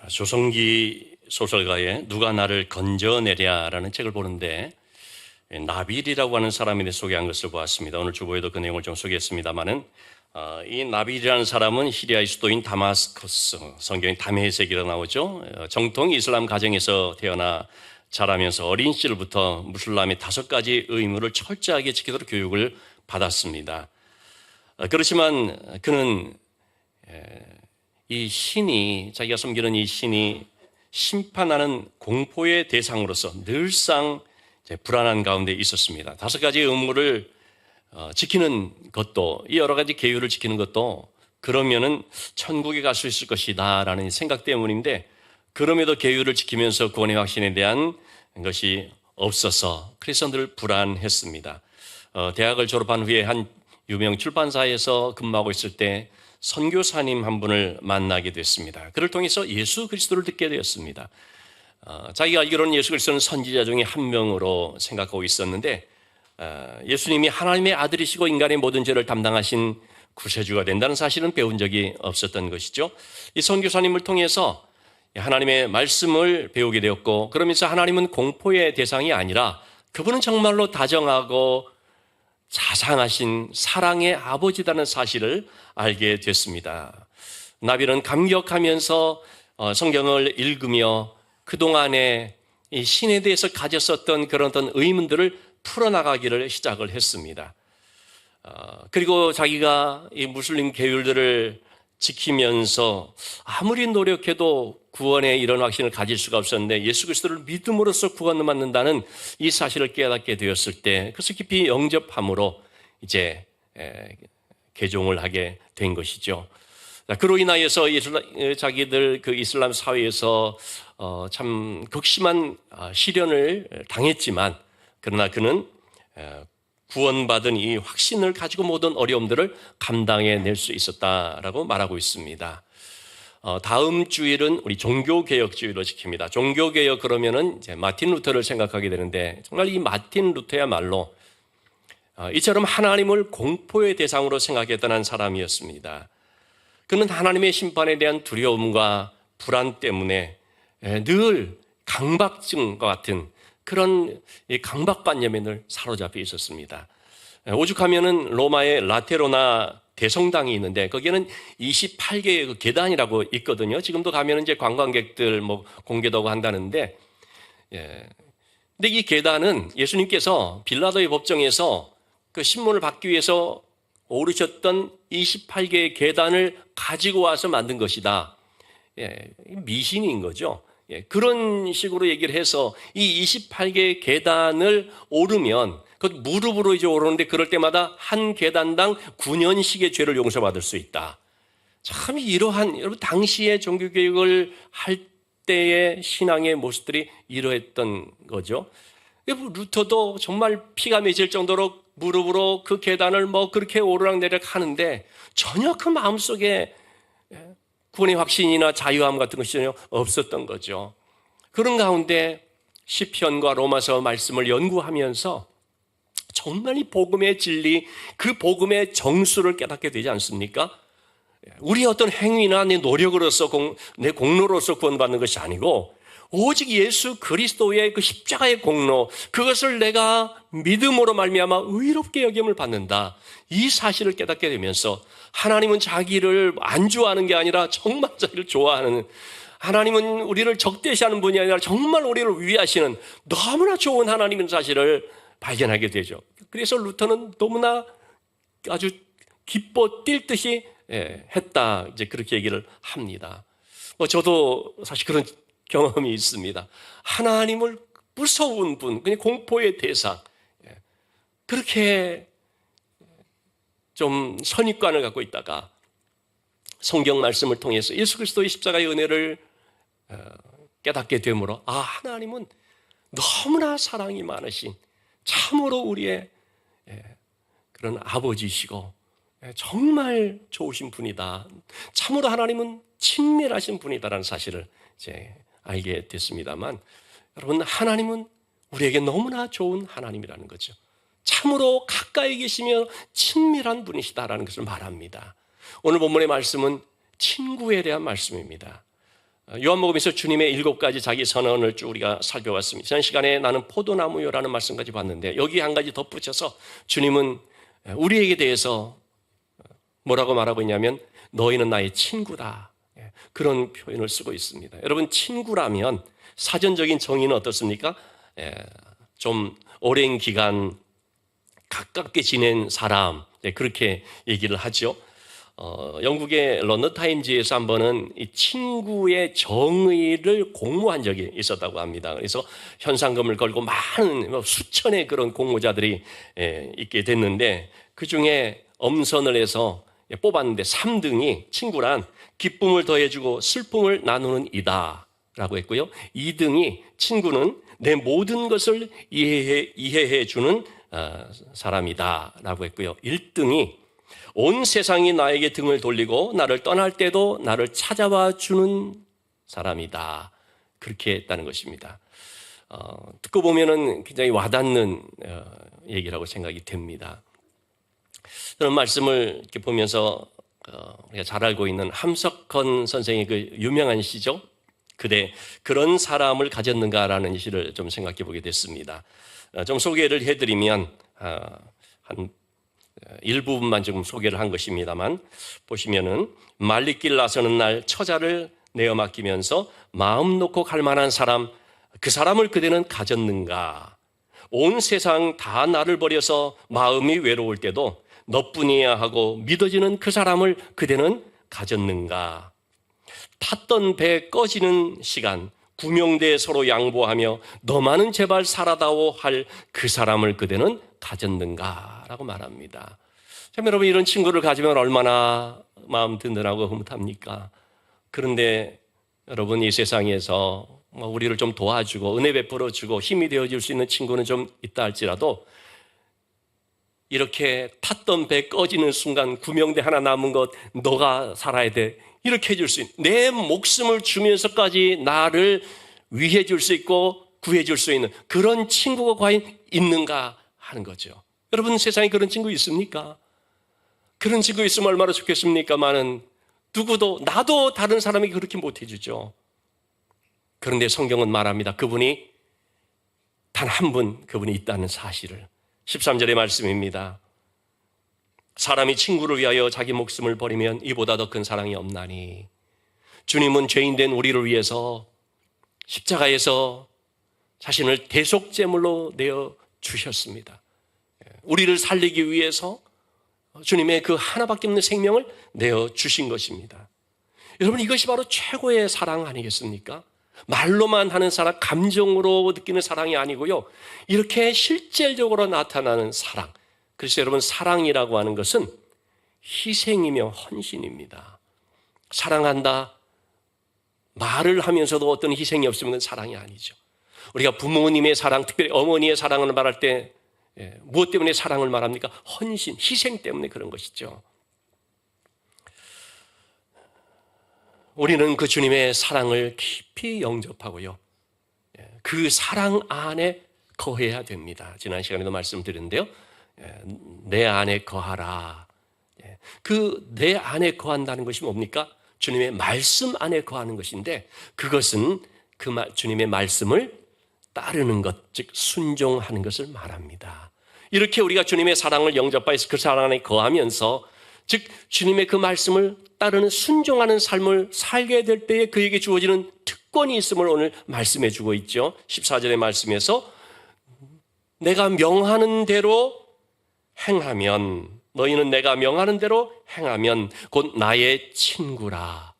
조성기 소설가의 누가 나를 건져내랴라는 책을 보는데 나빌이라고 하는 사람에 대해 소개한 것을 보았습니다. 오늘 주보에도 그 내용을 좀 소개했습니다마는 이 나빌이라는 사람은 시리아의 수도인 다마스커스, 성경에 다메섹이라고 나오죠. 정통 이슬람 가정에서 태어나 자라면서 어린 시절부터 무슬람의 5가지 의무를 철저하게 지키도록 교육을 받았습니다. 그렇지만 그는 이 신이, 자기가 섬기는 이 신이 심판하는 공포의 대상으로서 늘상 불안한 가운데 있었습니다. 5가지 의무를 지키는 것도, 이 여러 가지 계율을 지키는 것도 그러면은 천국에 갈 수 있을 것이다 라는 생각 때문인데, 그럼에도 계율을 지키면서 구원의 확신에 대한 것이 없어서 그래서 늘 불안했습니다. 대학을 졸업한 후에 한 유명 출판사에서 근무하고 있을 때 선교사님 한 분을 만나게 됐습니다. 그를 통해서 예수 그리스도를 듣게 되었습니다. 자기가 알기로는 예수 그리스도는 선지자 중에 한 명으로 생각하고 있었는데, 예수님이 하나님의 아들이시고 인간의 모든 죄를 담당하신 구세주가 된다는 사실은 배운 적이 없었던 것이죠. 이 선교사님을 통해서 하나님의 말씀을 배우게 되었고, 그러면서 하나님은 공포의 대상이 아니라 그분은 정말로 다정하고 자상하신 사랑의 아버지라는 사실을 알게 됐습니다. 나빌은 감격하면서 성경을 읽으며 그동안에 이 신에 대해서 가졌었던 그런 어떤 의문들을 풀어나가기를 시작을 했습니다. 그리고 자기가 이 무슬림 계율들을 지키면서 아무리 노력해도 구원의 이런 확신을 가질 수가 없었는데, 예수 그리스도를 믿음으로써 구원을 받는다는 이 사실을 깨닫게 되었을 때 그래서 깊이 영접함으로 이제 개종을 하게 된 것이죠. 그로 인하여서 자기들 그 이슬람 사회에서 참 극심한 시련을 당했지만, 그러나 그는 구원받은 이 확신을 가지고 모든 어려움들을 감당해낼 수 있었다라고 말하고 있습니다. 다음 주일은 우리 종교개혁주의로 지킵니다. 종교개혁 그러면은 이제 마틴 루터를 생각하게 되는데, 정말 이 마틴 루터야말로 이처럼 하나님을 공포의 대상으로 생각했던 사람이었습니다. 그는 하나님의 심판에 대한 두려움과 불안 때문에 늘 강박증과 같은 그런 강박관념에 늘 사로잡혀 있었습니다. 오죽하면은 로마의 라테로나 대성당이 있는데 거기에는 28개의 그 계단이라고 있거든요. 지금도 가면은 이제 관광객들 공개도 하고 한다는데, 근데 이 계단은 예수님께서 빌라도의 법정에서 그 신문을 받기 위해서 오르셨던 28개의 계단을 가지고 와서 만든 것이다. 미신인 거죠. 그런 식으로 얘기를 해서 이 28개의 계단을 오르면 그 무릎으로 이제 오르는데, 그럴 때마다 한 계단당 9년씩의 죄를 용서받을 수 있다. 참 이러한, 여러분 당시의 종교개혁을 할 때의 신앙의 모습들이 이러했던 거죠. 루터도 정말 피가 맺힐 정도로 무릎으로 그 계단을 그렇게 오르락내리락 하는데 전혀 그 마음속에 구원의 확신이나 자유함 같은 것이 전혀 없었던 거죠. 그런 가운데 시편과 로마서 말씀을 연구하면서 정말 이 복음의 진리, 그 복음의 정수를 깨닫게 되지 않습니까? 우리의 어떤 행위나 내 노력으로서 내 공로로서 구원받는 것이 아니고 오직 예수 그리스도의 그 십자가의 공로, 그것을 내가 믿음으로 말미암아 의롭게 여김을 받는다. 이 사실을 깨닫게 되면서 하나님은 자기를 안주하는 게 아니라 정말 자기를 좋아하는, 하나님은 우리를 적대시하는 분이 아니라 정말 우리를 위하시는 너무나 좋은 하나님인 사실을 발견하게 되죠. 그래서 루터는 너무나 아주 기뻐 뛸 듯이 했다, 이제 그렇게 얘기를 합니다. 저도 사실 그런 경험이 있습니다. 하나님을 무서운 분, 그냥 공포의 대상, 그렇게 좀 선입관을 갖고 있다가 성경 말씀을 통해서 예수 그리스도의 십자가의 은혜를 깨닫게 되므로, 하나님은 너무나 사랑이 많으신 참으로 우리의 그런 아버지시고 정말 좋으신 분이다. 참으로 하나님은 친밀하신 분이다라는 사실을 이제 알게 됐습니다만, 여러분 하나님은 우리에게 너무나 좋은 하나님이라는 거죠. 참으로 가까이 계시며 친밀한 분이시다라는 것을 말합니다. 오늘 본문의 말씀은 친구에 대한 말씀입니다. 요한복음에서 주님의 7가지 자기 선언을 쭉 우리가 살펴봤습니다. 지난 시간에 나는 포도나무요라는 말씀까지 봤는데 여기 한 가지 덧붙여서 주님은 우리에게 대해서 뭐라고 말하고 있냐면 너희는 나의 친구다. 그런 표현을 쓰고 있습니다. 여러분, 친구라면 사전적인 정의는 어떻습니까? 좀 오랜 기간 가깝게 지낸 사람, 그렇게 얘기를 하죠. 영국의 런던 타임즈에서 한 번은 이 친구의 정의를 공모한 적이 있었다고 합니다. 그래서 현상금을 걸고 많은 수천의 그런 공모자들이 있게 됐는데 그 중에 엄선을 해서 뽑았는데 3등이 친구란 기쁨을 더해주고 슬픔을 나누는 이다 라고 했고요. 2등이 친구는 내 모든 것을 이해해 주는 사람이다 라고 했고요. 1등이 온 세상이 나에게 등을 돌리고 나를 떠날 때도 나를 찾아와 주는 사람이다. 그렇게 했다는 것입니다. 듣고 보면은 굉장히 와닿는 얘기라고 생각이 됩니다. 저는 말씀을 이렇게 보면서 우리가 잘 알고 있는 함석헌 선생의 그 유명한 시죠. 그대 그런 사람을 가졌는가라는 시를 좀 생각해 보게 됐습니다. 좀 소개를 해드리면 한 일부분만 지금 소개를 한 것입니다만 보시면은 말리길 나서는 날 처자를 내어 맡기면서 마음 놓고 갈 만한 사람, 그 사람을 그대는 가졌는가? 온 세상 다 나를 버려서 마음이 외로울 때도 너뿐이야 하고 믿어지는 그 사람을 그대는 가졌는가? 탔던 배 꺼지는 시간, 구명대에 서로 양보하며 너만은 제발 살아다오 할 그 사람을 그대는 가졌는가? 라고 말합니다. 참 여러분, 이런 친구를 가지면 얼마나 마음 든든하고 흐뭇합니까? 그런데 여러분, 이 세상에서 우리를 좀 도와주고 은혜 베풀어주고 힘이 되어줄 수 있는 친구는 좀 있다 할지라도 이렇게 탔던 배 꺼지는 순간 구명대 하나 남은 것 너가 살아야 돼 이렇게 해줄 수 있는, 내 목숨을 주면서까지 나를 위해 줄 수 있고 구해 줄 수 있는 그런 친구가 과연 있는가 하는 거죠. 여러분, 세상에 그런 친구 있습니까? 그런 친구 있으면 얼마나 좋겠습니까만은 누구도, 나도 다른 사람에게 그렇게 못 해주죠. 그런데 성경은 말합니다. 그분이 단 한 분, 그분이 있다는 사실을. 13절의 말씀입니다. 사람이 친구를 위하여 자기 목숨을 버리면 이보다 더 큰 사랑이 없나니. 주님은 죄인된 우리를 위해서 십자가에서 자신을 대속제물로 내어 주셨습니다. 우리를 살리기 위해서 주님의 그 하나밖에 없는 생명을 내어 주신 것입니다. 여러분, 이것이 바로 최고의 사랑 아니겠습니까? 말로만 하는 사랑, 감정으로 느끼는 사랑이 아니고요, 이렇게 실질적으로 나타나는 사랑. 그래서 여러분, 사랑이라고 하는 것은 희생이며 헌신입니다. 사랑한다 말을 하면서도 어떤 희생이 없으면 사랑이 아니죠. 우리가 부모님의 사랑, 특별히 어머니의 사랑을 말할 때 무엇 때문에 사랑을 말합니까? 헌신, 희생 때문에 그런 것이죠. 우리는 그 주님의 사랑을 깊이 영접하고요, 그 사랑 안에 거해야 됩니다. 지난 시간에도 말씀드렸는데요, 내 안에 거하라. 그 내 안에 거한다는 것이 뭡니까? 주님의 말씀 안에 거하는 것인데, 그것은 주님의 말씀을 따르는 것, 즉 순종하는 것을 말합니다. 이렇게 우리가 주님의 사랑을 영접해서 그 사랑 안에 거하면서, 즉 주님의 그 말씀을 따르는 순종하는 삶을 살게 될 때에 그에게 주어지는 특권이 있음을 오늘 말씀해 주고 있죠. 14절의 말씀에서 내가 명하는 대로 행하면, 너희는 내가 명하는 대로 행하면 곧 나의 친구라.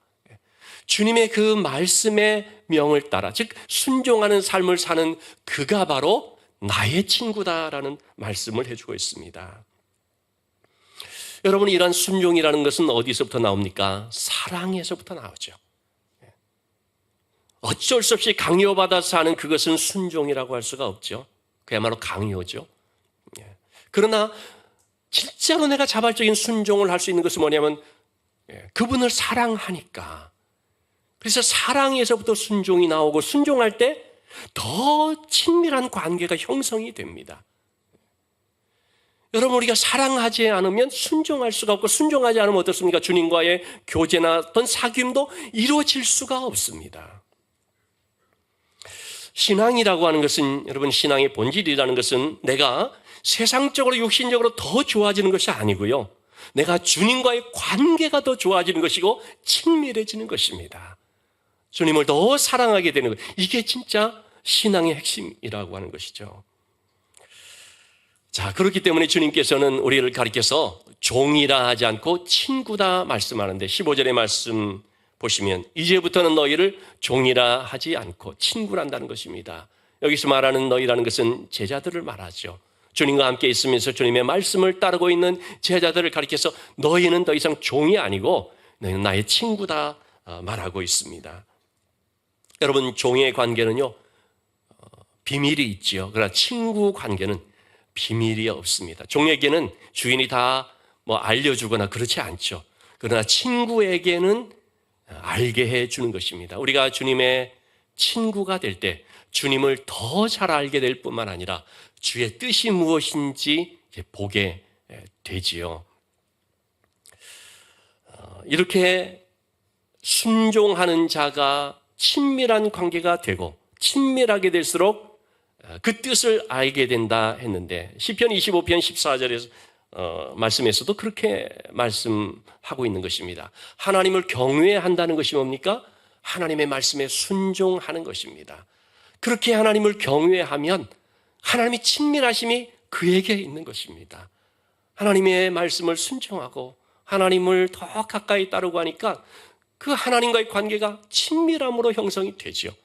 주님의 그 말씀의 명을 따라, 즉 순종하는 삶을 사는 그가 바로 나의 친구다라는 말씀을 해주고 있습니다. 여러분, 이런 순종이라는 것은 어디서부터 나옵니까? 사랑에서부터 나오죠. 어쩔 수 없이 강요받아서 하는 그것은 순종이라고 할 수가 없죠. 그야말로 강요죠. 그러나 진짜로 내가 자발적인 순종을 할 수 있는 것은 뭐냐면 그분을 사랑하니까. 그래서 사랑에서부터 순종이 나오고, 순종할 때 더 친밀한 관계가 형성이 됩니다. 여러분, 우리가 사랑하지 않으면 순종할 수가 없고, 순종하지 않으면 어떻습니까? 주님과의 교제나 어떤 사귐도 이루어질 수가 없습니다. 신앙이라고 하는 것은, 여러분, 신앙의 본질이라는 것은 내가 세상적으로 육신적으로 더 좋아지는 것이 아니고요, 내가 주님과의 관계가 더 좋아지는 것이고 친밀해지는 것입니다. 주님을 더 사랑하게 되는 것, 이게 진짜 신앙의 핵심이라고 하는 것이죠. 자, 그렇기 때문에 주님께서는 우리를 가리켜서 종이라 하지 않고 친구다 말씀하는데, 15절의 말씀 보시면 이제부터는 너희를 종이라 하지 않고 친구란다는 것입니다. 여기서 말하는 너희라는 것은 제자들을 말하죠. 주님과 함께 있으면서 주님의 말씀을 따르고 있는 제자들을 가리켜서 너희는 더 이상 종이 아니고 너희는 나의 친구다 말하고 있습니다. 여러분, 종의 관계는요, 비밀이 있지요. 그러나 친구 관계는 비밀이 없습니다. 종에게는 주인이 다 알려주거나 그렇지 않죠. 그러나 친구에게는 알게 해주는 것입니다. 우리가 주님의 친구가 될 때 주님을 더 잘 알게 될 뿐만 아니라 주의 뜻이 무엇인지 보게 되지요. 이렇게 순종하는 자가 친밀한 관계가 되고 친밀하게 될수록 그 뜻을 알게 된다 했는데, 시편 25편 14절에서 말씀에서도 그렇게 말씀하고 있는 것입니다. 하나님을 경외한다는 것이 뭡니까? 하나님의 말씀에 순종하는 것입니다. 그렇게 하나님을 경외하면 하나님의 친밀하심이 그에게 있는 것입니다. 하나님의 말씀을 순종하고 하나님을 더 가까이 따르고 하니까 그 하나님과의 관계가 친밀함으로 형성이 되죠.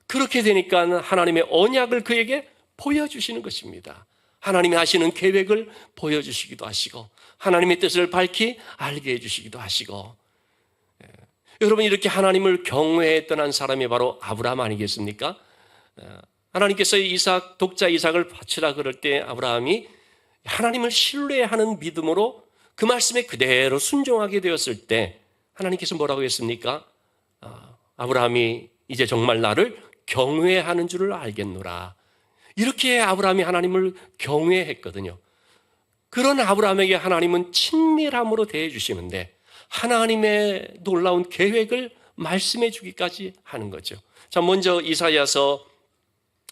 그렇게 되니까 하나님의 언약을 그에게 보여주시는 것입니다. 하나님이 하시는 계획을 보여주시기도 하시고 하나님의 뜻을 밝히 알게 해주시기도 하시고, 여러분, 이렇게 하나님을 경외했던 한 사람이 바로 아브라함 아니겠습니까? 하나님께서 독자 이삭을 바치라 그럴 때 아브라함이 하나님을 신뢰하는 믿음으로 그 말씀에 그대로 순종하게 되었을 때 하나님께서 뭐라고 했습니까? 아브라함이 이제 정말 나를 경외하는 줄을 알겠노라. 이렇게 아브라함이 하나님을 경외했거든요. 그런 아브라함에게 하나님은 친밀함으로 대해 주시는데 하나님의 놀라운 계획을 말씀해 주기까지 하는 거죠. 자, 먼저 이사야서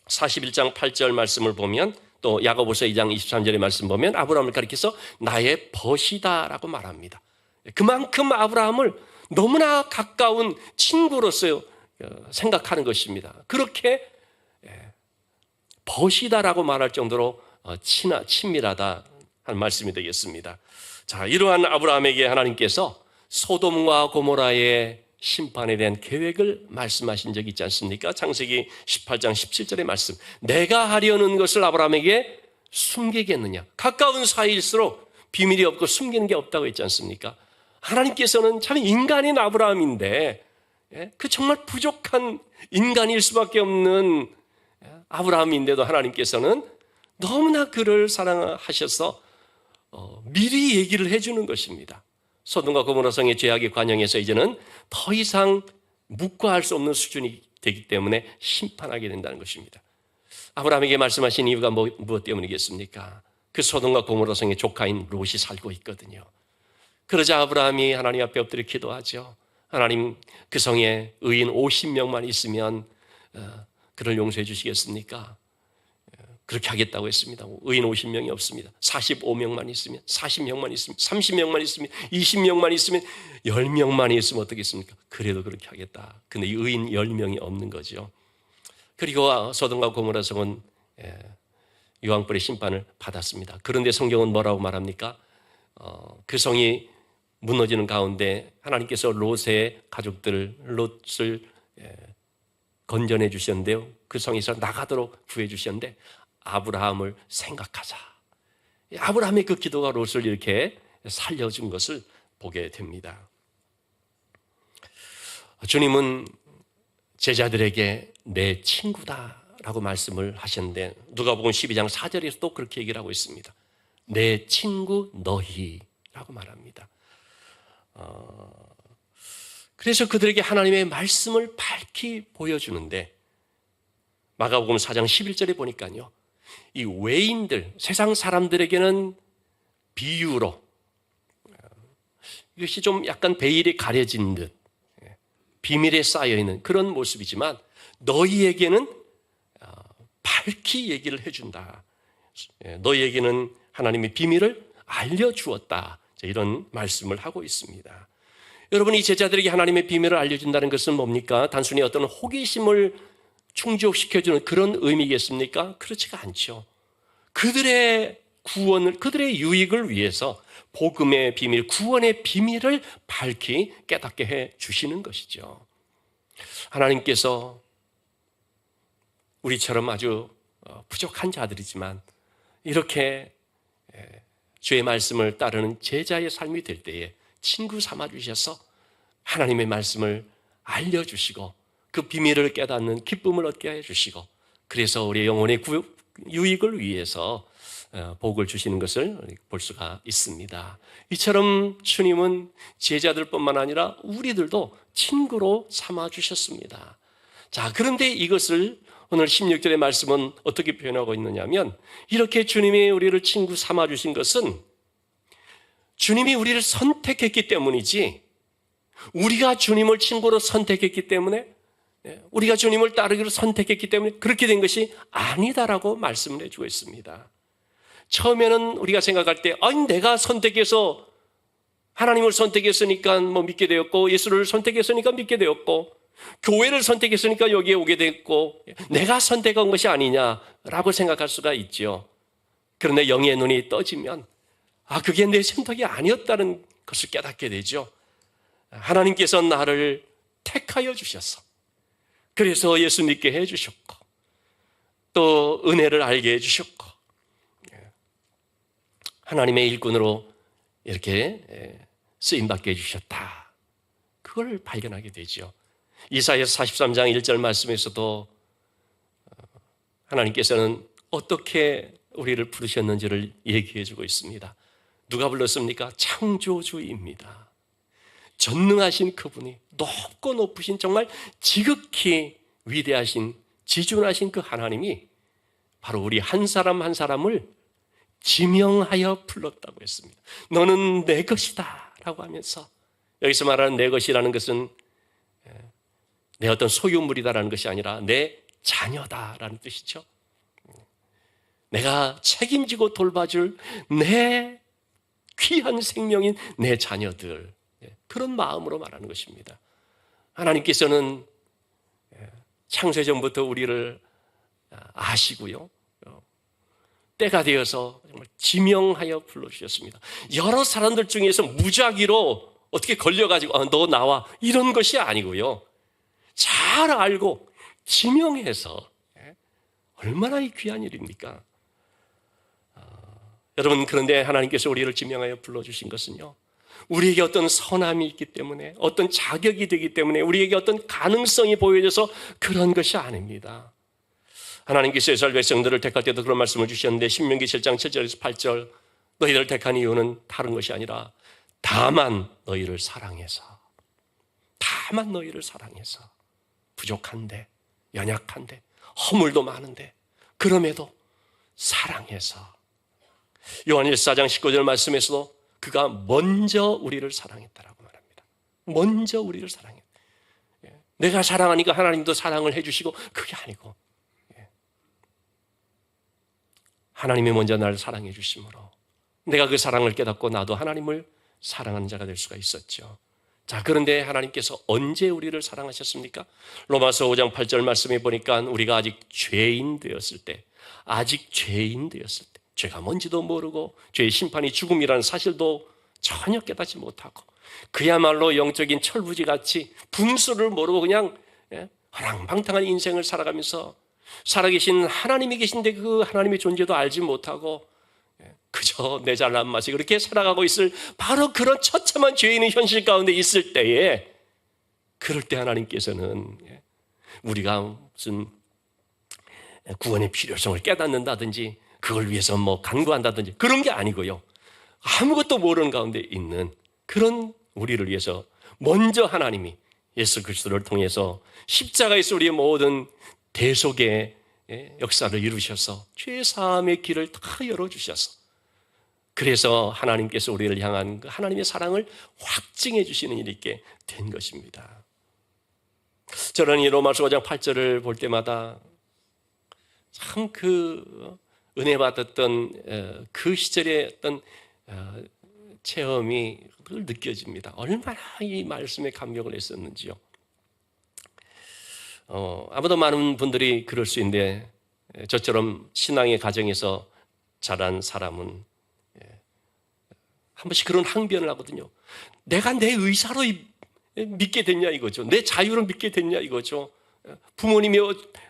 41장 8절 말씀을 보면, 또 야고보서 2장 23절의 말씀 보면 아브라함을 가리켜서 나의 벗이다라고 말합니다. 그만큼 아브라함을 너무나 가까운 친구로서 생각하는 것입니다. 그렇게 벗이다라고 말할 정도로 친밀하다 하는 말씀이 되겠습니다. 자, 이러한 아브라함에게 하나님께서 소돔과 고모라의 심판에 대한 계획을 말씀하신 적이 있지 않습니까? 창세기 18장 17절의 말씀, 내가 하려는 것을 아브라함에게 숨기겠느냐? 가까운 사이일수록 비밀이 없고 숨기는 게 없다고 했지 않습니까? 하나님께서는 참 인간인 아브라함인데, 그 정말 부족한 인간일 수밖에 없는 아브라함인데도 하나님께서는 너무나 그를 사랑하셔서 미리 얘기를 해주는 것입니다. 소돔과 고모라 성의 죄악의 관영에서 이제는 더 이상 묵과할 수 없는 수준이 되기 때문에 심판하게 된다는 것입니다. 아브라함에게 말씀하신 이유가 무엇 때문이겠습니까? 그 소돔과 고모라 성의 조카인 롯이 살고 있거든요. 그러자 아브라함이 하나님 앞에 엎드려 기도하죠. 하나님, 그 성에 의인 50명만 있으면 그를 용서해 주시겠습니까? 그렇게 하겠다고 했습니다. 의인 50명이 없습니다. 45명만 있으면, 40명만 있으면, 30명만 있으면, 20명만 있으면, 10명만 있으면 어떻겠습니까? 그래도 그렇게 하겠다. 근데 이 의인 10명이 없는 거죠. 그리고 소돔과 고모라 성은 유황불의 심판을 받았습니다. 그런데 성경은 뭐라고 말합니까? 그 성이 무너지는 가운데 하나님께서 롯의 롯을 건져내 주셨는데요, 그 성에서 나가도록 구해 주셨는데 아브라함을 생각하자. 아브라함의 그 기도가 롯을 이렇게 살려준 것을 보게 됩니다. 주님은 제자들에게 내 친구다라고 말씀을 하셨는데, 누가복음 12장 4절에서 또 그렇게 얘기를 하고 있습니다. 내 친구 너희라고 말합니다. 그래서 그들에게 하나님의 말씀을 밝히 보여주는데, 마가복음 4장 11절에 보니까요, 이 외인들, 세상 사람들에게는 비유로 이것이 좀 약간 베일이 가려진 듯 비밀에 쌓여있는 그런 모습이지만 너희에게는 밝히 얘기를 해준다. 너희에게는 하나님의 비밀을 알려주었다. 이런 말씀을 하고 있습니다. 여러분, 이 제자들에게 하나님의 비밀을 알려준다는 것은 뭡니까? 단순히 어떤 호기심을 충족시켜주는 그런 의미겠습니까? 그렇지가 않죠. 그들의 구원을, 그들의 유익을 위해서 복음의 비밀, 구원의 비밀을 밝히 깨닫게 해 주시는 것이죠. 하나님께서 우리처럼 아주 부족한 자들이지만 이렇게 주의 말씀을 따르는 제자의 삶이 될 때에 친구 삼아 주셔서 하나님의 말씀을 알려주시고 그 비밀을 깨닫는 기쁨을 얻게 해주시고 그래서 우리의 영혼의 유익을 위해서 복을 주시는 것을 볼 수가 있습니다. 이처럼 주님은 제자들뿐만 아니라 우리들도 친구로 삼아 주셨습니다. 자, 그런데 이것을 오늘 16절의 말씀은 어떻게 표현하고 있느냐면 이렇게 주님이 우리를 친구 삼아 주신 것은 주님이 우리를 선택했기 때문이지 우리가 주님을 친구로 선택했기 때문에 우리가 주님을 따르기로 선택했기 때문에 그렇게 된 것이 아니다라고 말씀을 해주고 있습니다. 처음에는 우리가 생각할 때 아니 내가 선택해서 하나님을 선택했으니까 믿게 되었고 예수를 선택했으니까 믿게 되었고 교회를 선택했으니까 여기에 오게 됐고 내가 선택한 것이 아니냐라고 생각할 수가 있죠. 그런데 영의 눈이 떠지면 그게 내 선택이 아니었다는 것을 깨닫게 되죠. 하나님께서 나를 택하여 주셔서 그래서 예수 믿게 해주셨고 또 은혜를 알게 해주셨고 하나님의 일꾼으로 이렇게 쓰임받게 해주셨다. 그걸 발견하게 되죠. 이사야서 43장 1절 말씀에서도 하나님께서는 어떻게 우리를 부르셨는지를 얘기해 주고 있습니다. 누가 불렀습니까? 창조주입니다. 전능하신 그분이 높고 높으신 정말 지극히 위대하신 지존하신 그 하나님이 바로 우리 한 사람 한 사람을 지명하여 불렀다고 했습니다. 너는 내 것이다 라고 하면서 여기서 말하는 내 것이라는 것은 내 어떤 소유물이다라는 것이 아니라 내 자녀다라는 뜻이죠. 내가 책임지고 돌봐줄 내 귀한 생명인 내 자녀들 그런 마음으로 말하는 것입니다. 하나님께서는 창세전부터 우리를 아시고요. 때가 되어서 정말 지명하여 불러주셨습니다. 여러 사람들 중에서 무작위로 어떻게 걸려가지고 너 나와 이런 것이 아니고요. 잘 알고 지명해서 얼마나 귀한 일입니까? 여러분 그런데 하나님께서 우리를 지명하여 불러주신 것은요. 우리에게 어떤 선함이 있기 때문에 어떤 자격이 되기 때문에 우리에게 어떤 가능성이 보여져서 그런 것이 아닙니다. 하나님께서 이스라엘 백성들을 택할 때도 그런 말씀을 주셨는데 신명기 7장 7절에서 8절 너희들을 택한 이유는 다른 것이 아니라 다만 너희를 사랑해서 부족한데 연약한데 허물도 많은데 그럼에도 사랑해서 요한일서 4장 19절 말씀에서도 그가 먼저 우리를 사랑했다라고 말합니다. 먼저 우리를 사랑했다. 내가 사랑하니까 하나님도 사랑을 해주시고 그게 아니고 하나님이 먼저 나를 사랑해 주심으로 내가 그 사랑을 깨닫고 나도 하나님을 사랑하는 자가 될 수가 있었죠. 자, 그런데 하나님께서 언제 우리를 사랑하셨습니까? 로마서 5장 8절 말씀에 보니까 우리가 아직 죄인 되었을 때 죄가 뭔지도 모르고 죄의 심판이 죽음이라는 사실도 전혀 깨닫지 못하고 그야말로 영적인 철부지같이 분수를 모르고 그냥 허랑방탕한 인생을 살아가면서 살아계신 하나님이 계신데 그 하나님의 존재도 알지 못하고 그저 내 잘난 맛이 그렇게 살아가고 있을 바로 그런 처참한 죄인의 현실 가운데 있을 때에 그럴 때 하나님께서는 우리가 무슨 구원의 필요성을 깨닫는다든지 그걸 위해서 간구한다든지 그런 게 아니고요. 아무것도 모르는 가운데 있는 그런 우리를 위해서 먼저 하나님이 예수 그리스도를 통해서 십자가에서 우리의 모든 대속의 역사를 이루셔서 죄 사함의 길을 다 열어주셔서 그래서 하나님께서 우리를 향한 그 하나님의 사랑을 확증해 주시는 일이 있게 된 것입니다. 저는 이 로마서 5장 8절을 볼 때마다 참 그 은혜 받았던 그 시절의 어떤 체험이 늘 느껴집니다. 얼마나 이 말씀에 감격을 했었는지요. 아무도 많은 분들이 그럴 수 있는데 저처럼 신앙의 가정에서 자란 사람은 한 번씩 그런 항변을 하거든요. 내가 내 의사로 믿게 됐냐 이거죠. 내 자유로 믿게 됐냐 이거죠. 부모님이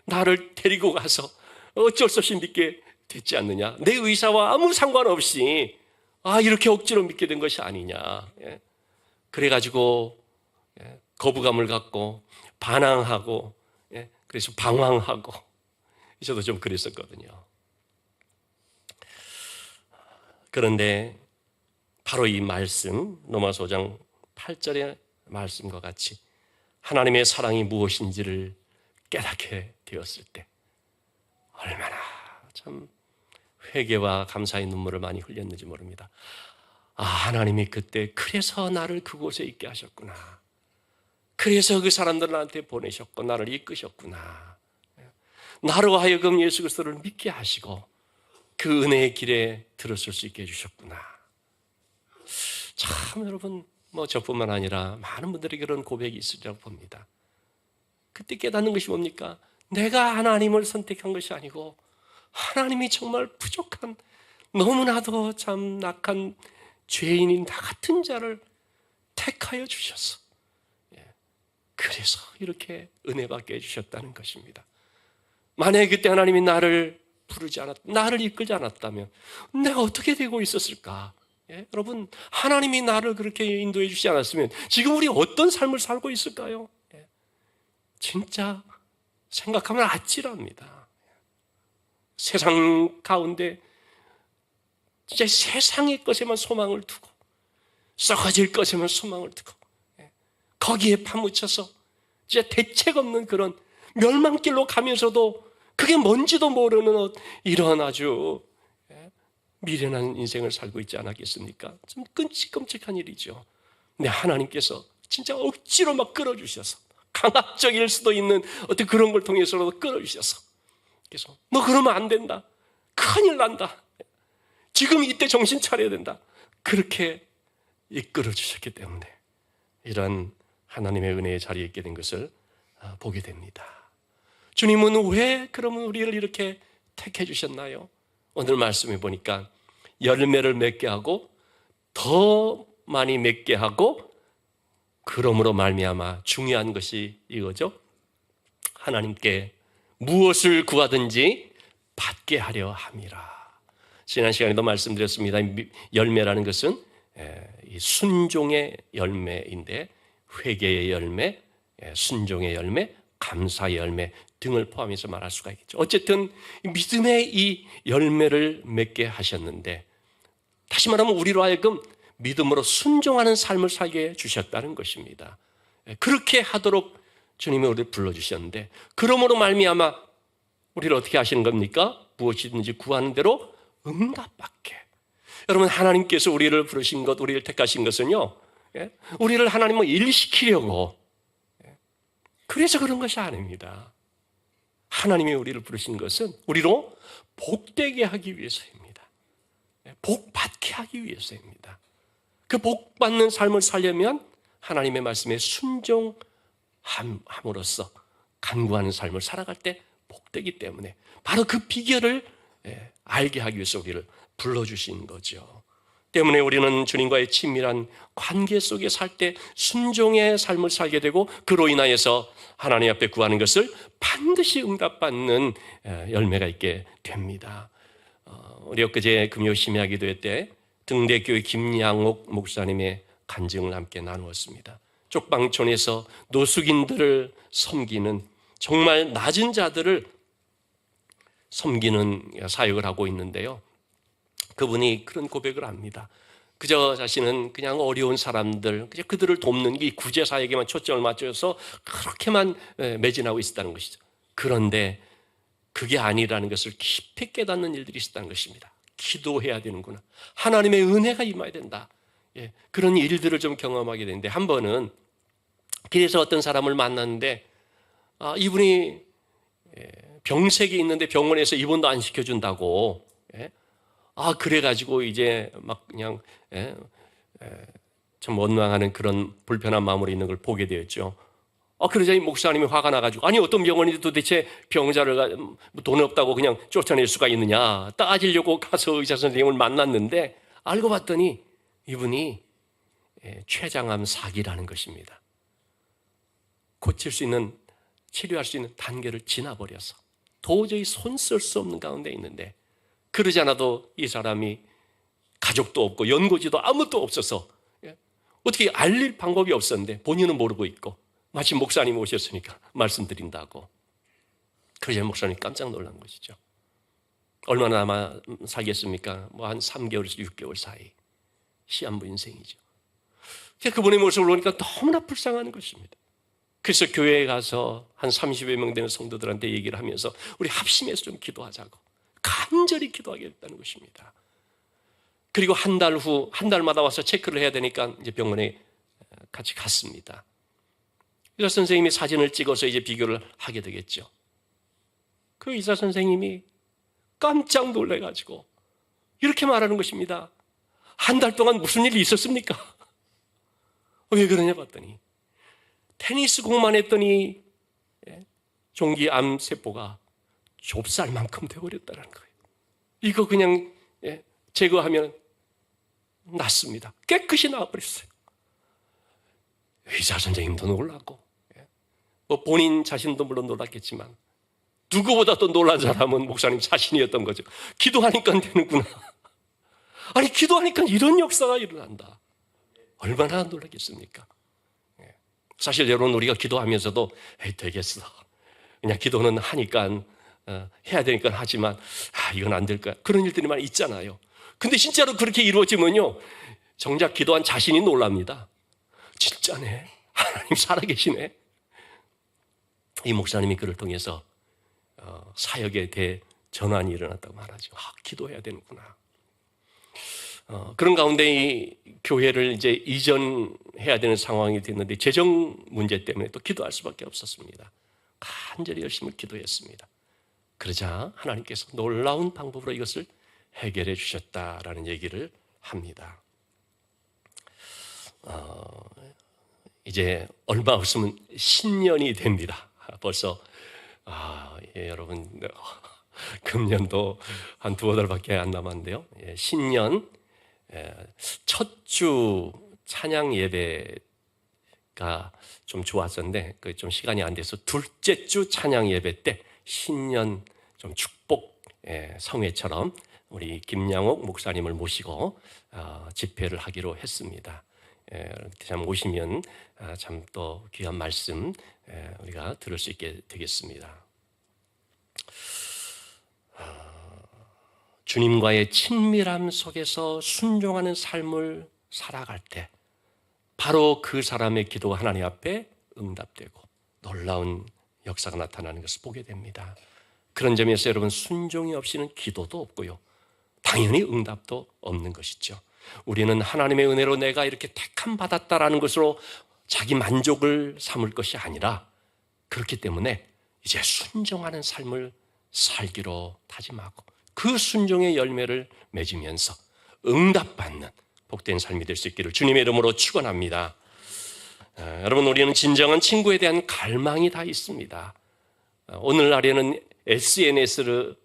나를 데리고 가서 어쩔 수 없이 믿게 됐지 않느냐. 내 의사와 아무 상관없이 이렇게 억지로 믿게 된 것이 아니냐. 그래가지고 거부감을 갖고 반항하고 그래서 방황하고 저도 좀 그랬었거든요. 그런데 바로 이 말씀 로마서 5장 8절의 말씀과 같이 하나님의 사랑이 무엇인지를 깨닫게 되었을 때 얼마나 참 회개와 감사의 눈물을 많이 흘렸는지 모릅니다. 하나님이 그때 그래서 나를 그곳에 있게 하셨구나. 그래서 그 사람들을 나한테 보내셨고 나를 이끄셨구나. 나로 하여금 예수 그리스도를 믿게 하시고 그 은혜의 길에 들어설 수 있게 해주셨구나. 참 여러분 저뿐만 아니라 많은 분들에게 그런 고백이 있으리라고 봅니다. 그때 깨닫는 것이 뭡니까? 내가 하나님을 선택한 것이 아니고 하나님이 정말 부족한 너무나도 참 낙한 죄인인 나 같은 자를 택하여 주셔서 그래서 이렇게 은혜 받게 해주셨다는 것입니다. 만약에 그때 하나님이 나를 부르지 나를 이끌지 않았다면 내가 어떻게 되고 있었을까? 여러분 하나님이 나를 그렇게 인도해 주지 않았으면 지금 우리 어떤 삶을 살고 있을까요? 진짜 생각하면 아찔합니다. 세상 가운데 진짜 세상의 것에만 소망을 두고 썩어질 것에만 소망을 두고 거기에 파묻혀서 진짜 대책 없는 그런 멸망길로 가면서도 그게 뭔지도 모르는 이런 아주 미련한 인생을 살고 있지 않았겠습니까? 좀 끔찍한 일이죠. 근데 하나님께서 진짜 억지로 막 끌어주셔서 강압적일 수도 있는 어떤 그런 걸 통해서라도 끌어주셔서 그래서 너 그러면 안 된다. 큰일 난다. 지금 이때 정신 차려야 된다. 그렇게 이끌어 주셨기 때문에 이런 하나님의 은혜의 자리에 있게 된 것을 보게 됩니다. 주님은 왜 그러면 우리를 이렇게 택해 주셨나요? 오늘 말씀해 보니까 열매를 맺게 하고 더 많이 맺게 하고 그러므로 말미암아 중요한 것이 이거죠. 하나님께 무엇을 구하든지 받게 하려 함이라. 지난 시간에도 말씀드렸습니다. 열매라는 것은 이 순종의 열매인데 회개의 열매, 순종의 열매, 감사의 열매 등을 포함해서 말할 수가 있겠죠. 어쨌든 믿음의 이 열매를 맺게 하셨는데 다시 말하면 우리로 하여금 믿음으로 순종하는 삶을 살게 주셨다는 것입니다. 그렇게 하도록 주님이 우리를 불러주셨는데 그러므로 말미암아 우리를 어떻게 하시는 겁니까? 무엇이든지 구하는 대로 응답받게. 여러분 하나님께서 우리를 부르신 것, 우리를 택하신 것은요 우리를 하나님은 일시키려고 그래서 그런 것이 아닙니다. 하나님이 우리를 부르신 것은 우리로 복되게 하기 위해서입니다. 복받게 하기 위해서입니다. 그 복받는 삶을 살려면 하나님의 말씀에 순종함으로써 간구하는 삶을 살아갈 때 복되기 때문에 바로 그 비결을 알게 하기 위해서 우리를 불러주신 거죠. 때문에 우리는 주님과의 친밀한 관계 속에 살 때 순종의 삶을 살게 되고 그로 인하여서 하나님 앞에 구하는 것을 반드시 응답받는 열매가 있게 됩니다. 우리 엊그제 금요 심야 기도회 때 등대교회 김양옥 목사님의 간증을 함께 나누었습니다. 쪽방촌에서 노숙인들을 섬기는 정말 낮은 자들을 섬기는 사역을 하고 있는데요. 그분이 그런 고백을 합니다. 그저 자신은 그냥 어려운 사람들, 그저 그들을 돕는 이 구제사역에만 초점을 맞춰서 그렇게만 매진하고 있었다는 것이죠. 그런데 그게 아니라는 것을 깊이 깨닫는 일들이 있었다는 것입니다. 기도해야 되는구나. 하나님의 은혜가 임해야 된다. 그런 일들을 좀 경험하게 되는데, 한 번은 길에서 어떤 사람을 만났는데 이분이 병색이 있는데 병원에서 입원도 안 시켜준다고, 그래가지고 이제 막 그냥 참 원망하는 그런 불편한 마음으로 있는 걸 보게 되었죠. 그러자 이 목사님이 화가 나가지고, 아니 어떤 병원인데 도대체 병자를 돈 없다고 그냥 쫓아낼 수가 있느냐 따지려고 가서 의사 선생님을 만났는데, 알고 봤더니 이분이 췌장암 4기라는 것입니다. 고칠 수 있는, 치료할 수 있는 단계를 지나버려서 도저히 손 쓸 수 없는 가운데 있는데, 그러지 않아도 이 사람이 가족도 없고 연고지도 아무것도 없어서 어떻게 알릴 방법이 없었는데 본인은 모르고 있고, 마침 목사님 오셨으니까 말씀드린다고. 그러자 목사님 깜짝 놀란 것이죠. 얼마나 남아 살겠습니까? 한 3개월에서 6개월 사이 시한부 인생이죠. 그분의 모습을 보니까 너무나 불쌍한 것입니다. 그래서 교회에 가서 한 30여 명 되는 성도들한테 얘기를 하면서 우리 합심해서 좀 기도하자고 간절히 기도하게 됐다는 것입니다. 그리고 한 달마다 와서 체크를 해야 되니까 이제 병원에 같이 갔습니다. 의사 선생님이 사진을 찍어서 이제 비교를 하게 되겠죠. 그 의사 선생님이 깜짝 놀래가지고 이렇게 말하는 것입니다. 한 달 동안 무슨 일이 있었습니까? 왜 그러냐 봤더니 테니스 공만 했더니 종기 암세포가 좁쌀만큼 되어버렸다는 거예요. 이거 그냥 제거하면 낫습니다. 깨끗이 나와버렸어요. 의사 선생님도 놀랐고, 본인 자신도 물론 놀랐겠지만 누구보다도 놀란 사람은 목사님 자신이었던 거죠. 기도하니까 되는구나. 아니 기도하니까 이런 역사가 일어난다. 얼마나 놀랐겠습니까? 사실 여러분, 우리가 기도하면서도 되겠어, 그냥 기도는 하니까 해야 되니까 하지만 이건 안 될 거야, 그런 일들이 많이 있잖아요. 근데 진짜로 그렇게 이루어지면요, 정작 기도한 자신이 놀랍니다. 진짜네, 하나님 살아계시네. 이 목사님이 그를 통해서 사역에 대해 전환이 일어났다고 말하죠. 기도해야 되는구나. 그런 가운데 이 교회를 이제 이전해야 되는 상황이 됐는데 재정 문제 때문에 또 기도할 수밖에 없었습니다. 간절히 열심히 기도했습니다. 그러자 하나님께서 놀라운 방법으로 이것을 해결해 주셨다라는 얘기를 합니다. 이제 얼마 없으면 신년이 됩니다. 벌써 여러분, 금년도 한 2-5달밖에 안 남았는데요. 신년 첫 주 찬양 예배가 좀 좋았었는데 그 좀 시간이 안 돼서 둘째 주 찬양 예배 때 신년 좀 축복 성회처럼 우리 김양옥 목사님을 모시고 집회를 하기로 했습니다. 참 오시면 참 또 귀한 말씀 우리가 들을 수 있게 되겠습니다. 주님과의 친밀함 속에서 순종하는 삶을 살아갈 때 바로 그 사람의 기도가 하나님 앞에 응답되고 놀라운 역사가 나타나는 것을 보게 됩니다. 그런 점에서 여러분, 순종이 없이는 기도도 없고요, 당연히 응답도 없는 것이죠. 우리는 하나님의 은혜로 내가 이렇게 택함 받았다라는 것으로 자기 만족을 삼을 것이 아니라, 그렇기 때문에 이제 순종하는 삶을 살기로 다짐하고 그 순종의 열매를 맺으면서 응답받는 복된 삶이 될 수 있기를 주님의 이름으로 축원합니다. 여러분, 우리는 진정한 친구에 대한 갈망이 다 있습니다. 오늘날에는 SNS를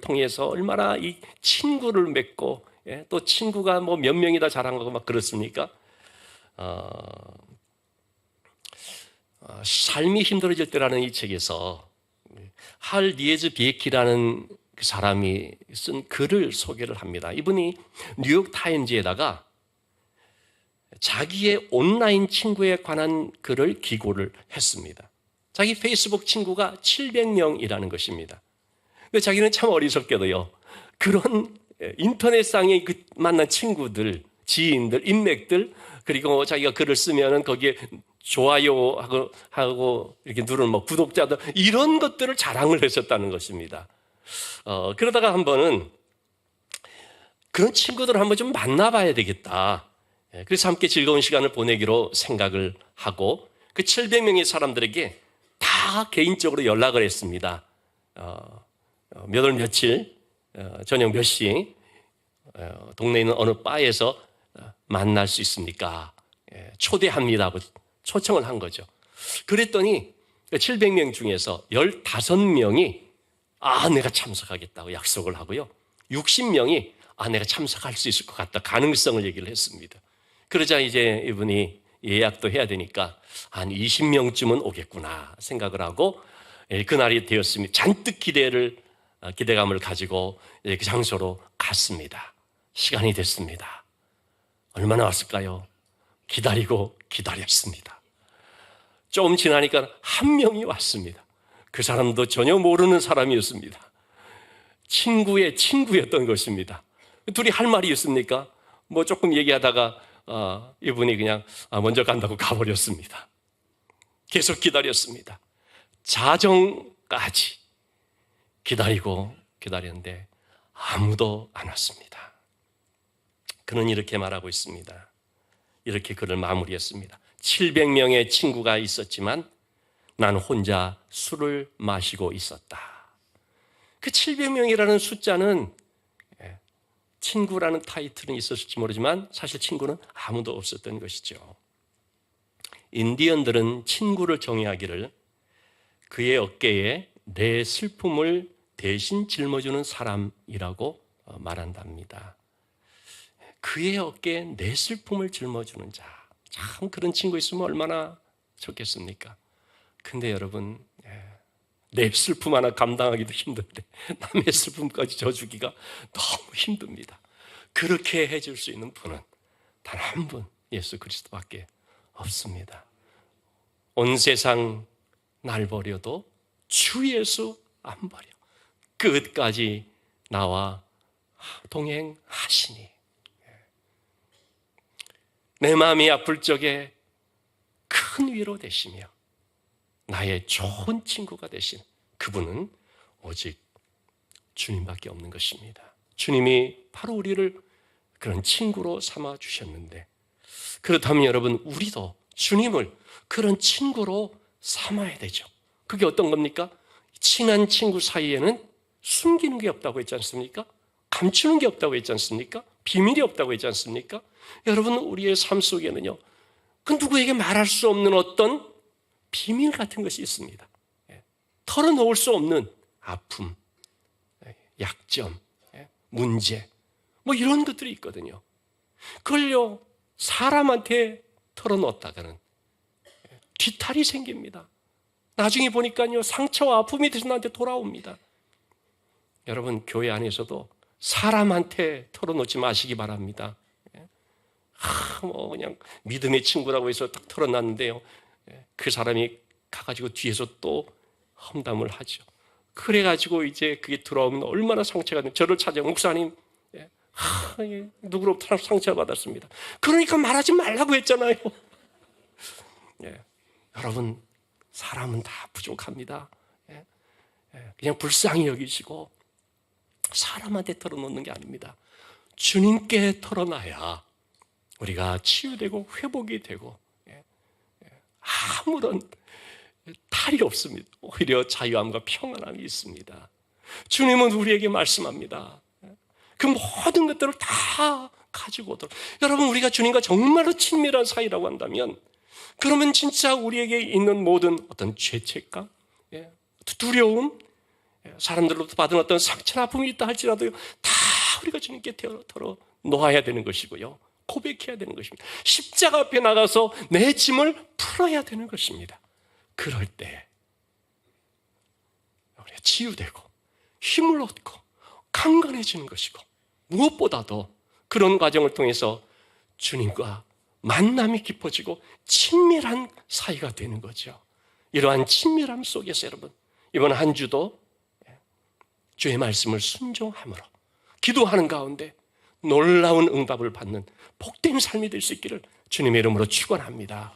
통해서 얼마나 이 친구를 맺고, 또 친구가 뭐 몇 명이다 자랑하고 막 그렇습니까? 삶이 힘들어질 때라는 이 책에서 할 니에즈 비에키라는 그 사람이 쓴 글을 소개를 합니다. 이분이 뉴욕 타임즈에다가 자기의 온라인 친구에 관한 글을 기고를 했습니다. 자기 페이스북 친구가 700명이라는 것입니다. 근데 자기는 참 어리석게도요, 그런 인터넷상에 그 만난 친구들, 지인들, 인맥들, 그리고 자기가 글을 쓰면은 거기에 좋아요하고 이렇게 누르는 뭐 구독자들, 이런 것들을 자랑을 했었다는 것입니다. 그러다가 한 번은 그런 친구들을 한번 좀 만나봐야 되겠다. 그래서 함께 즐거운 시간을 보내기로 생각을 하고 그 700명의 사람들에게 다 개인적으로 연락을 했습니다. 몇 월 며칠 저녁 몇 시 동네에 있는 어느 바에서 만날 수 있습니까? 초대합니다 하고 초청을 한 거죠. 그랬더니 700명 중에서 15명이 내가 참석하겠다고 약속을 하고요. 60명이 내가 참석할 수 있을 것 같다. 가능성을 얘기를 했습니다. 그러자 이제 이분이 예약도 해야 되니까 한 20명쯤은 오겠구나 생각을 하고 그날이 되었습니다. 잔뜩 기대감을 가지고 그 장소로 갔습니다. 시간이 됐습니다. 얼마나 왔을까요? 기다리고 기다렸습니다. 좀 지나니까 한 명이 왔습니다. 그 사람도 전혀 모르는 사람이었습니다. 친구의 친구였던 것입니다. 둘이 할 말이 있습니까? 뭐 조금 얘기하다가 이분이 그냥 먼저 간다고 가버렸습니다. 계속 기다렸습니다. 자정까지 기다리고 기다렸는데 아무도 안 왔습니다. 그는 이렇게 말하고 있습니다. 이렇게 글을 마무리했습니다. 700명의 친구가 있었지만 난 혼자 술을 마시고 있었다. 그 700명이라는 숫자는 친구라는 타이틀은 있었을지 모르지만 사실 친구는 아무도 없었던 것이죠. 인디언들은 친구를 정의하기를 그의 어깨에 내 슬픔을 대신 짊어주는 사람이라고 말한답니다. 그의 어깨에 내 슬픔을 짊어주는 자. 참 그런 친구 있으면 얼마나 좋겠습니까? 근데 여러분, 내 슬픔 하나 감당하기도 힘든데 남의 슬픔까지 져주기가 너무 힘듭니다. 그렇게 해줄 수 있는 분은 단 한 분, 예수 그리스도밖에 없습니다. 온 세상 날 버려도 주 예수 안 버려. 끝까지 나와 동행하시니 내 마음이 아플 적에 큰 위로 되시며 나의 좋은 친구가 되신 그분은 오직 주님밖에 없는 것입니다. 주님이 바로 우리를 그런 친구로 삼아 주셨는데 그렇다면 여러분 우리도 주님을 그런 친구로 삼아야 되죠. 그게 어떤 겁니까? 친한 친구 사이에는 숨기는 게 없다고 했지 않습니까? 감추는 게 없다고 했지 않습니까? 비밀이 없다고 했지 않습니까? 여러분 우리의 삶 속에는요 그 누구에게 말할 수 없는 어떤 비밀 같은 것이 있습니다. 털어놓을 수 없는 아픔, 약점, 문제 뭐 이런 것들이 있거든요. 그걸요 사람한테 털어놓았다가는 뒤탈이 생깁니다. 나중에 보니까요 상처와 아픔이 돼서 나한테 돌아옵니다. 여러분 교회 안에서도 사람한테 털어놓지 마시기 바랍니다. 뭐 그냥 믿음의 친구라고 해서 딱 털어놨는데요 그 사람이 가가지고 뒤에서 또 험담을 하죠. 그래가지고 이제 그게 들어오면 얼마나 상처가 되면 저를 찾아 목사님 누구로부터 상처받았습니다. 그러니까 말하지 말라고 했잖아요. 여러분 사람은 다 부족합니다. 그냥 불쌍히 여기시고 사람한테 털어놓는 게 아닙니다. 주님께 털어놔야 우리가 치유되고 회복이 되고 아무런 탈이 없습니다. 오히려 자유함과 평안함이 있습니다. 주님은 우리에게 말씀합니다. 그 모든 것들을 다 가지고 오도록. 여러분 우리가 주님과 정말로 친밀한 사이라고 한다면 그러면 진짜 우리에게 있는 모든 어떤 죄책감, 두려움, 사람들로부터 받은 어떤 상처나 아픔이 있다 할지라도 다 우리가 주님께 털어 놓아야 되는 것이고요. 고백해야 되는 것입니다. 십자가 앞에 나가서 내 짐을 풀어야 되는 것입니다. 그럴 때 우리가 치유되고 힘을 얻고 강건해지는 것이고 무엇보다도 그런 과정을 통해서 주님과 만남이 깊어지고 친밀한 사이가 되는 거죠. 이러한 친밀함 속에서 여러분 이번 한 주도 주의 말씀을 순종함으로 기도하는 가운데 놀라운 응답을 받는 복된 삶이 될 수 있기를 주님의 이름으로 축원합니다.